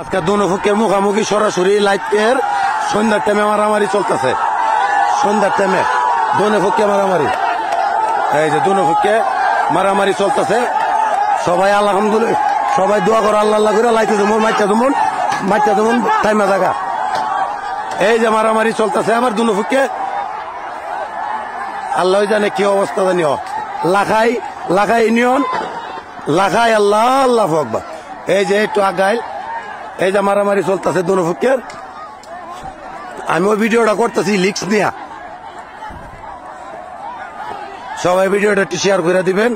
আজকে দুনফুকের মুখামুখি সরাসরি লাইটের সন্ধ্যার টাইমে মারামারি চলতেছে। সন্ধ্যার টাইমে দুনফুকে মারামারি, এই যে দুনফুকে মারামারি চলতেছে। সবাই আলহামদুলিল্লাহ, সবাই দোয়া করো আল্লাহ আল্লাহ করে লাইতে জমুন মাইটা জমুন টাইমে জায়গা। এই যে মারামারি চলতেছে আমার দুনফুকে, আল্লাহ জানে কি অবস্থা জানিও। লাখাই ইউনিয়ন লাখাই আল্লাহ আল্লাহ আকবার। এই যে একটু আগাইল, এই যে মারামারি চলতেছে দুনফুকের। আমিও ভিডিওটা করতেছি লিক্স নিয়া, সবাই ভিডিওটা একটু শেয়ার করে দিবেন।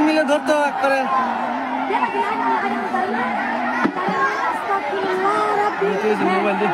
মিলে ধরতো করে মোবাইল দিয়ে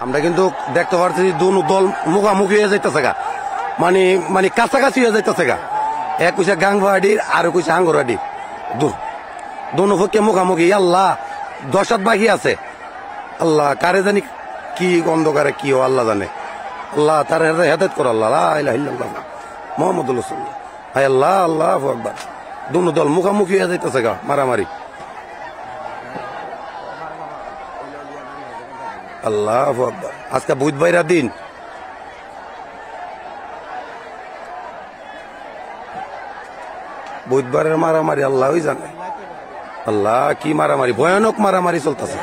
আমরা কিন্তু দেখতে পাচ্ছি দুনো দল মুখামুখি হয়ে যাইতেছে গা, মানে কাছাকাছি হয়ে যাইতেছে গা। এক কইছে গাংবাড়ির আর কইছে আঙ্গরবাড়ির, দুনো পক্ষে মুখামুখি। আল্লাহ 10 হাত বাকি আছে, আল্লাহ কারে জানি কি অন্ধকারে কি আল্লাহ জানে। আল্লাহ তার হেদায়েত করো আল্লাহ, লা ইলাহা ইল্লাল্লাহ মুহাম্মাদুর রাসূলুল্লাহ। হায় আল্লাহ আল্লাহু আকবার। দুনো দল মুখামুখি হয়ে যাইতেছে গা মারামারি। আল্লাহু আকবার। আজকে বুধবারের দিন, বুধবারের মারামারি আল্লাহই জানে। আল্লাহ কি মারামারি, ভয়ানক মারামারি চলতেছে।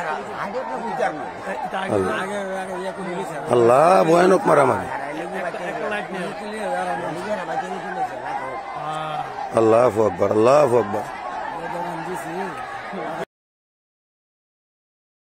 আল্লাহ ভয়ানক মারামারি। আল্লাহু আকবার আল্লাহু আকবার।